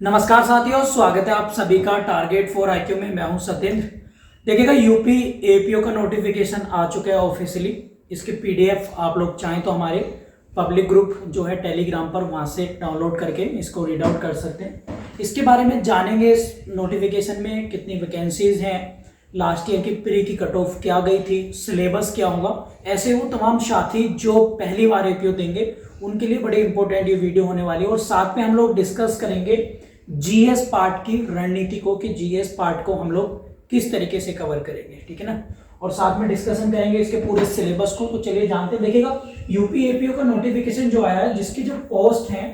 नमस्कार साथियों, स्वागत है आप सभी का टारगेट फॉर आईक्यू में। मैं हूं सत्येंद्र। देखिएगा, यूपी एपीओ का नोटिफिकेशन आ चुका है ऑफिशियली। इसके पीडीएफ आप लोग चाहें तो हमारे पब्लिक ग्रुप जो है टेलीग्राम पर, वहां से डाउनलोड करके इसको रीड आउट कर सकते हैं। इसके बारे में जानेंगे, इस नोटिफिकेशन में कितनी वैकेंसीज हैं, लास्ट ईयर की प्री की कट ऑफ क्या गई थी, सिलेबस क्या होगा। ऐसे वो तमाम साथी जो पहली बार एपीओ देंगे उनके लिए बड़ी इंपॉर्टेंट ये वीडियो होने वाली है। और साथ में हम लोग डिस्कस करेंगे जीएस पार्ट की रणनीति को, कि जीएस पार्ट को हम लोग किस तरीके से कवर करेंगे, ठीक है ना। और साथ में डिस्कशन करेंगे इसके पूरे सिलेबस को। तो चलिए जानते हैं। देखिएगा, यूपी एपीओ का नोटिफिकेशन जो आया है, जिसकी जो पोस्ट है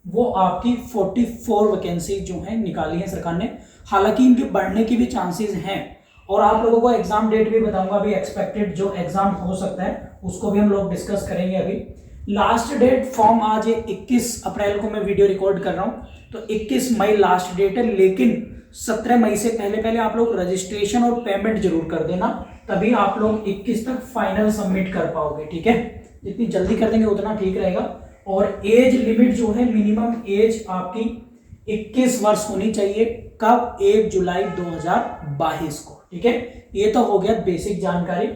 वो आपकी 44 वैकेंसी जो है निकाली है सरकार ने। हालांकि इनके बढ़ने की भी चांसेस हैं, और आप लोगों को एग्जाम डेट भी बताऊंगा। अभी एक्सपेक्टेड जो एग्जाम हो सकता है उसको भी हम लोग डिस्कस करेंगे। अभी लास्ट डेट फॉर्म आज 21 अप्रैल को मैं वीडियो रिकॉर्ड कर रहा हूं, तो 21 मई लास्ट डेट है। लेकिन 17 मई से पहले पहले आप लोग रजिस्ट्रेशन और पेमेंट जरूर कर देना, तभी आप लोग 21 तक फाइनल सबमिट कर पाओगे, ठीक है। जितनी जल्दी कर देंगे उतना ठीक रहेगा। और एज लिमिट जो है, मिनिमम एज आपकी 21 वर्ष होनी चाहिए। कब? 1 जुलाई 2022 को, ठीक है। ये तो हो गया बेसिक जानकारी।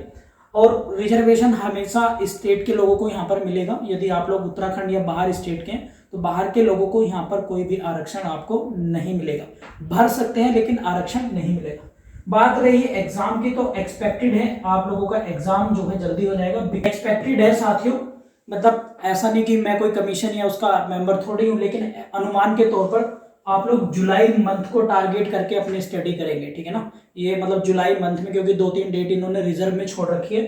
और रिजर्वेशन हमेशा स्टेट के लोगों को यहाँ पर मिलेगा। यदि आप लोग उत्तराखंड या बाहर स्टेट के हैं तो बाहर के लोगों को यहाँ पर कोई भी आरक्षण आपको नहीं मिलेगा। भर सकते हैं लेकिन आरक्षण नहीं मिलेगा। बात रही है एग्जाम की, तो एक्सपेक्टेड है आप लोगों का एग्जाम जो है जल्दी हो जाएगा। एक्सपेक्टेड है साथियों, मतलब ऐसा नहीं कि मैं कोई कमीशन या उसका मेंबर थोड़ी हूँ, लेकिन अनुमान के तौर पर आप लोग जुलाई मंथ को टारगेट करके अपनी स्टडी करेंगे, ठीक है ना। ये मतलब जुलाई मंथ में, क्योंकि 2-3 डेट इन्होंने रिजर्व में छोड़ रखी है,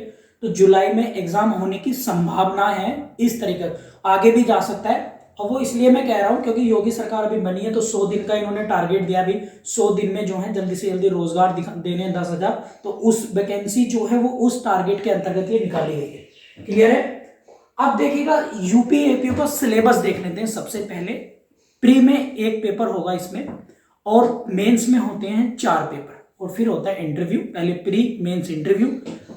तो जुलाई में एग्जाम होने की संभावना है। इस तरीके आगे भी जा सकता है। और वो इसलिए मैं कह रहा हूं क्योंकि योगी सरकार अभी बनी है, तो 100 दिन का इन्होंने टारगेट दिया। अभी 100 दिन में जो है जल्दी से जल्दी रोजगार देने 10,000, तो उस वैकेंसी जो है वो उस टारगेट के अंतर्गत ये निकाली गई है। क्लियर है। अब देखिएगा, यूपी एपीओ का सिलेबस देख लेते हैं। सबसे पहले प्री में एक पेपर होगा इसमें, और मेंस में होते हैं 4 पेपर, और फिर होता है इंटरव्यू। पहले प्री, मेंस, इंटरव्यू।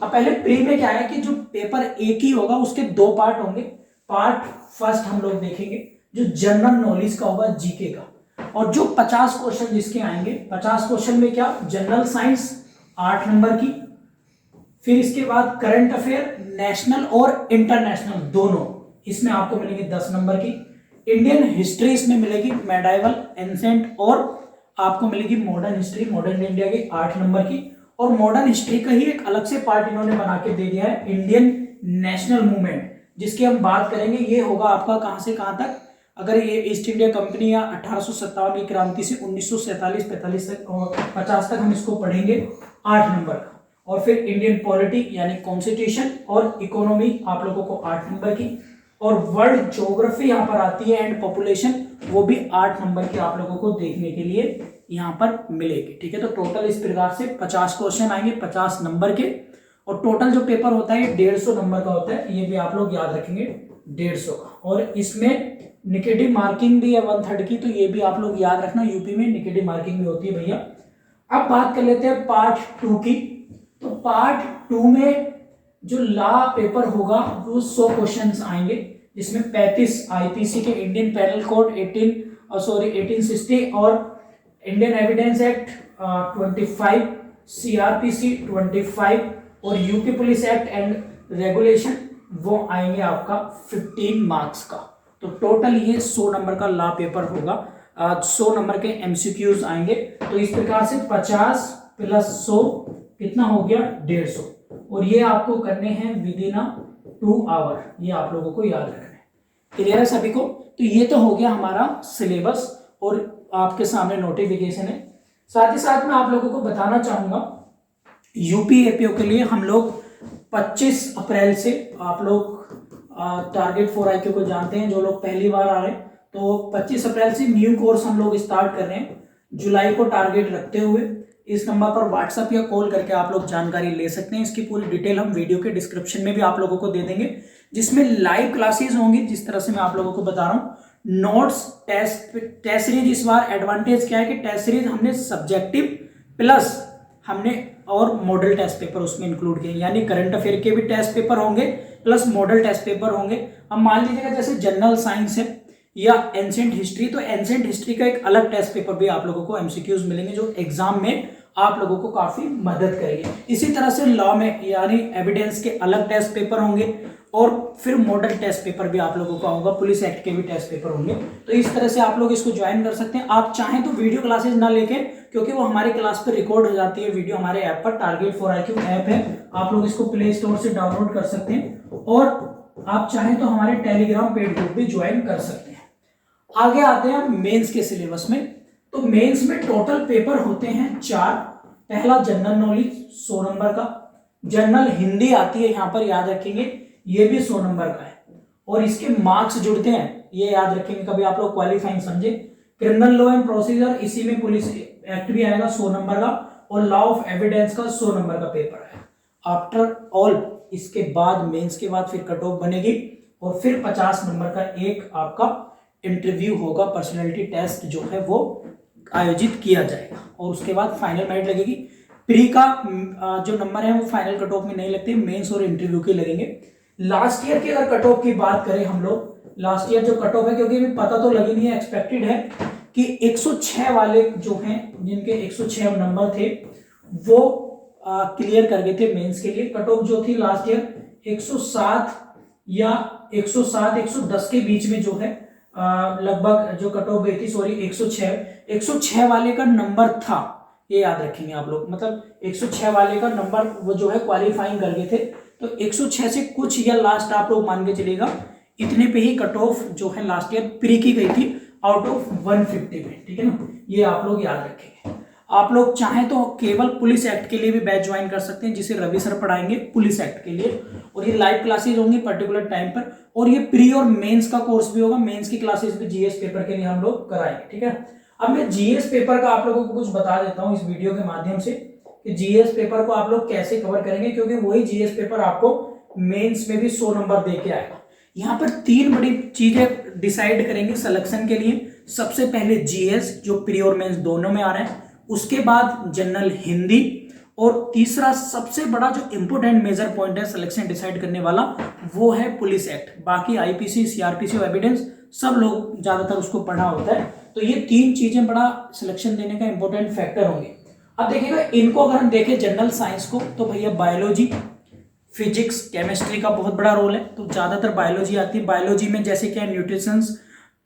अब पहले प्री में क्या है कि जो पेपर एक ही होगा उसके 2 पार्ट होंगे। पार्ट फर्स्ट हम लोग देखेंगे जो जनरल नॉलेज का होगा, जीके का। और जो 50 क्वेश्चन जिसके आएंगे, 50 क्वेश्चन में क्या, जनरल साइंस 8 नंबर की, फिर इसके बाद करंट अफेयर नेशनल और इंटरनेशनल दोनों, इसमें आपको मिलेंगे 10 नंबर की। इंडियन हिस्ट्री इसमें मिलेगी, मेडाइवल, एंसेंट, और आपको मिलेगी मॉडर्न हिस्ट्री, मॉडर्न इंडिया की 8 नंबर की। और मॉडर्न हिस्ट्री का ही एक अलग से पार्ट इन्होंने बना के दे दिया है, इंडियन नेशनल मूवमेंट, जिसकी हम बात करेंगे। ये होगा आपका कहां से कहां तक। अगर ये ईस्ट इंडिया कंपनी या 1857 की क्रांति से 1947-45 तक और 50 तक हम इसको पढ़ेंगे, 8 नंबर का। और फिर इंडियन पॉलिटी यानी कॉन्स्टिट्यूशन और इकोनॉमी आप लोगों को 8 नंबर की। और वर्ल्ड ज्योग्राफी यहाँ पर आती है, एंड पॉपुलेशन, वो भी 8 नंबर की आप लोगों को देखने के लिए यहाँ पर मिलेगी, ठीक है। तो टोटल इस प्रकार से 50 क्वेश्चन आएंगे 50 नंबर के। और टोटल जो पेपर होता है 150 नंबर का होता है, ये भी आप लोग याद रखेंगे, 150 का। और इसमें निगेटिव मार्किंग भी है 1/3 की, तो ये भी आप लोग याद रखना, यूपी में निगेटिव मार्किंग भी होती है भैया। अब बात कर लेते हैं पार्ट 2 की। तो पार्ट 2 में जो लॉ पेपर होगा वो 100 क्वेश्चंस आएंगे, जिसमें 35 आईपीसी के, इंडियन पेनल कोड 1860 और इंडियन एविडेंस एक्ट 25, सीआरपीसी 25 और UP police act and regulation, वो आएंगे आपका 15 मार्क्स का। तो टोटल ये 100 नंबर का लॉ पेपर होगा। 100 नंबर के एमसीक्यूज आएंगे। तो इस प्रकार से 50 + 100 कितना हो गया, 150। और ये आपको करने हैं विदिन 2 आवर, ये आप लोगों को याद रखना है। क्लियर है सभी को। तो ये तो हो गया हमारा सिलेबस, और आपके सामने नोटिफिकेशन है। साथ ही साथ मैं आप लोगों को बताना चाहूंगा, यूपी एपीओ के लिए हम लोग 25 अप्रैल से, आप लोग टारगेट फॉर आईक्यू को जानते हैं जो लोग पहली बार आ रहे हैं, तो 25 अप्रैल से न्यू कोर्स हम लोग स्टार्ट कर रहे हैं। जुलाई को टारगेट रखते हुए इस नंबर पर व्हाट्सएप या कॉल करके आप लोग जानकारी ले सकते हैं। इसकी पूरी डिटेल हम वीडियो के डिस्क्रिप्शन में भी आप लोगों को दे देंगे, जिसमें लाइव क्लासेस होंगी। जिस तरह से मैं आप लोगों को बता रहा हूँ, नोट्स, टेस्ट सीरीज। इस बार एडवांटेज क्या है कि टेस्ट सीरीज हमने सब्जेक्टिव प्लस हमने और मॉडल टेस्ट पेपर उसमें इंक्लूड किए, यानी करंट अफेयर के भी टेस्ट पेपर होंगे प्लस मॉडल टेस्ट पेपर होंगे। अब मान लीजिएगा जैसे जनरल साइंस है, या एंशिएंट हिस्ट्री, तो एंशिएंट हिस्ट्री का एक अलग टेस्ट पेपर भी आप लोगों को एमसीक्यूज मिलेंगे जो एग्जाम में आप लोगों को काफी मदद करेंगे। इसी तरह से लॉ में यानी एविडेंस के अलग टेस्ट पेपर होंगे और फिर मॉडल टेस्ट पेपर भी आप लोगों का होगा, पुलिस एक्ट के भी टेस्ट पेपर होंगे। तो इस तरह से आप लोग इसको ज्वाइन कर सकते हैं। आप चाहें तो वीडियो क्लासेस ना लेके, क्योंकि वो हमारी क्लास पर रिकॉर्ड हो जाती है वीडियो हमारे ऐप पर, टारगेट फॉर IQ ऐप है, आप लोग इसको प्ले स्टोर से डाउनलोड कर सकते हैं और आप चाहें तो हमारे टेलीग्राम पेड ग्रुप भी ज्वाइन कर सकते हैं। आगे आते हैं हम मेंस के सिलेबस में। तो मेंस में टोटल पेपर होते हैं 4। पहला जनरल नॉलेज 100 नंबर का, जनरल हिंदी आती है यहाँ पर, याद रखेंगे ये भी 100 नंबर का है और इसके मार्क्स जुड़ते हैं, ये याद रखेंगे कभी आप लोग क्वालिफाइंग समझे। क्रिमिनल लॉ एंड प्रोसीजर, इसी में पुलिस एक्ट भी आएगा 100 नंबर का, और लॉ ऑफ एविडेंस का 100 नंबर का पेपर है। आफ्टर ऑल इसके बाद मेंस के बाद फिर कट ऑफ बनेगी और फिर 50 नंबर का एक आपका इंटरव्यू होगा, पर्सनैलिटी टेस्ट जो है वो आयोजित किया जाएगा और उसके बाद फाइनल मेरिट लगेगी। प्री का जो नंबर है वो फाइनल कट ऑफ में नहीं लगते, मेंस और इंटरव्यू के लगेंगे। लास्ट ईयर की अगर कट ऑफ की बात करें हम लोग, लास्ट ईयर जो कट ऑफ है, क्योंकि अभी पता तो लगी नहीं है, एक्सपेक्टेड है कि 106 वाले जो हैं जिनके 106 नंबर थे वो क्लियर कर गए थे मेंस के लिए। कट ऑफ जो थी लास्ट ईयर 107 या 110 के बीच में जो है लगभग जो कट ऑफ गई थी, सॉरी 106 वाले का नंबर था, ये याद रखेंगे आप लोग, मतलब 106 वाले का नंबर वो जो है क्वालिफाइंग कर गए थे। तो 106 से कुछ या लास्ट आप लोग मान के चलेगा इतने पे ही कट ऑफ जो है लास्ट ईयर प्री की गई थी आउट ऑफ 150 में, ठीक है ना, ये आप लोग याद रखेंगे। आप लोग चाहें तो केवल पुलिस एक्ट के लिए भी बैच ज्वाइन कर सकते हैं, जिसे रवि सर पढ़ाएंगे पुलिस एक्ट के लिए, और ये लाइव क्लासेस होंगी पर्टिकुलर टाइम पर, और ये प्री और मेंस का कोर्स भी होगा, मेंस की क्लासेस भी जीएस पेपर के लिए हम लोग कराएंगे, ठीक है। अब मैं जीएस पेपर का आप लोगों को कुछ बता देता हूँ इस वीडियो के माध्यम से कि जीएस पेपर को आप लोग कैसे कवर करेंगे, क्योंकि वही जीएस पेपर आपको मेंस में भी 100 नंबर दे के आएगा। यहाँ पर 3 बड़ी चीजें डिसाइड करेंगे सिलेक्शन के लिए। सबसे पहले जीएस जो प्री और मेंस दोनों में आ रहे हैं, उसके बाद जनरल हिंदी, और तीसरा सबसे बड़ा जो इंपोर्टेंट मेजर पॉइंट है सिलेक्शन डिसाइड करने वाला, वो है पुलिस एक्ट। बाकी आईपीसी, सीआरपीसी और एविडेंस सब लोग ज्यादातर उसको पढ़ा होता है। तो ये 3 चीजें बड़ा सिलेक्शन देने का इंपॉर्टेंट फैक्टर होंगे। अब देखिएगा इनको अगर हम देखें जनरल साइंस को, तो भैया बायोलॉजी, फिजिक्स, केमिस्ट्री का बहुत बड़ा रोल है, तो ज्यादातर बायोलॉजी आती है। बायोलॉजी में जैसे क्या न्यूट्रिशंस,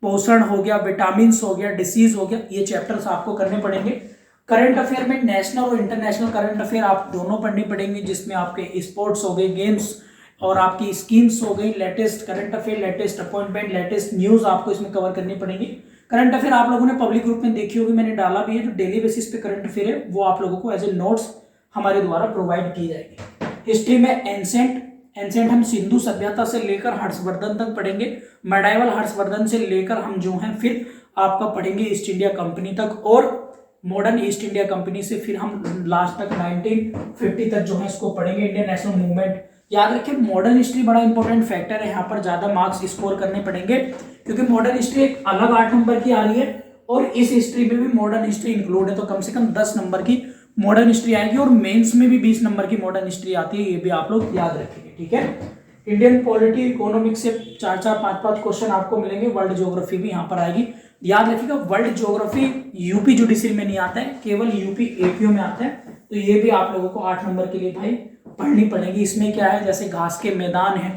पोषण हो गया, विटामिन हो गया, डिसीज हो गया, ये चैप्टर्स आपको करने पड़ेंगे। करंट अफेयर में नेशनल और इंटरनेशनल करंट अफेयर आप दोनों पढ़नी पड़ेंगे, जिसमें आपके स्पोर्ट्स हो गए, गेम्स और आपकी स्कीम्स हो गई, latest current affair, latest appointment, latest news आपको इसमें कवर करनी पड़ेगी। करंट अफेयर आप लोगों ने पब्लिक ग्रुप में देखी होगी, मैंने डाला भी है, जो डेली बेसिस पे करंट अफेयर है वो आप लोगों को एज ए नोट्स हमारे द्वारा प्रोवाइड की जाएगी। हिस्ट्री में एंसेंट हम सिंधु सभ्यता से लेकर हर्षवर्धन तक पढ़ेंगे। मेडाइवल हर्षवर्धन से लेकर हम जो हैं फिर आपका पढ़ेंगे ईस्ट इंडिया कंपनी तक, और मॉडर्न ईस्ट इंडिया कंपनी से फिर हम लास्ट तक 1950 तक जो है इसको पढ़ेंगे, इंडियन नेशनल मूवमेंट। याद रखिए मॉडर्न हिस्ट्री बड़ा इंपॉर्टेंट फैक्टर है, यहाँ पर ज्यादा मार्क्स स्कोर करने पड़ेंगे, क्योंकि मॉडर्न हिस्ट्री एक अलग 8 नंबर की आ रही है और इस हिस्ट्री में भी मॉडर्न हिस्ट्री इंक्लूड है, तो कम से कम 10 नंबर की मॉडर्न हिस्ट्री आएगी, और मेंस में भी 20 नंबर की मॉडर्न हिस्ट्री आती है, ये भी आप लोग याद रखेंगे, ठीक है। इंडियन पॉलिटी, इकोनॉमिक्स से 4-4, 5-5 क्वेश्चन आपको मिलेंगे। वर्ल्ड ज्योग्राफी भी यहाँ पर आएगी, याद रखिएगा। वर्ल्ड ज्योग्राफी यूपी जुडिशरी में नहीं आता है, केवल यूपी एपीओ में आता है, तो ये भी आप लोगों को 8 नंबर के लिए भाई पढ़नी पड़ेगी। इसमें क्या है, जैसे घास के मैदान है,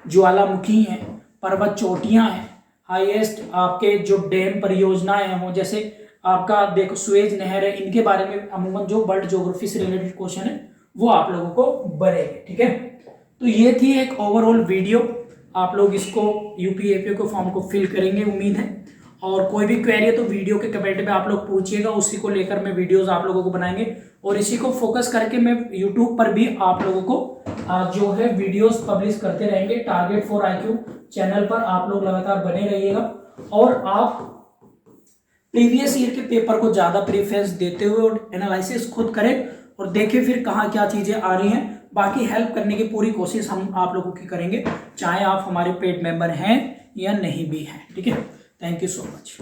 ज्वालामुखी है, पर्वत चोटियां हैं, हाईएस्ट आपके जो डैम परियोजनाएं हैं, वो जैसे आपका देखो सुएज नहर है, इनके बारे में अमूमन जो वर्ल्ड ज्योग्राफी से रिलेटेड क्वेश्चन है वो आप लोगों को बनेंगे, ठीक है। तो ये थी एक ओवरऑल वीडियो, आप लोग इसको यूपी एपीओ के फॉर्म को फिल करेंगे उम्मीद है, और कोई भी क्वेरी है तो वीडियो के कमेंट में आप लोग पूछिएगा, उसी को लेकर मैं वीडियोस आप लोगों को बनाएंगे, और इसी को फोकस करके मैं यूट्यूब पर भी आप लोगों को जो है वीडियोस पब्लिश करते रहेंगे। टारगेट फॉर IQ चैनल पर आप लोग लगातार बने रहिएगा, और आप प्रीवियस ईयर के पेपर को ज्यादा प्रेफरेंस देते हुए और एनालिसिस खुद करें और देखें फिर कहाँ क्या चीजें आ रही हैं। बाकी हेल्प करने की पूरी कोशिश हम आप लोगों की करेंगे, चाहे आप हमारे पेड मेंबर हैं या नहीं भी हैं, ठीक है। Thank you so much.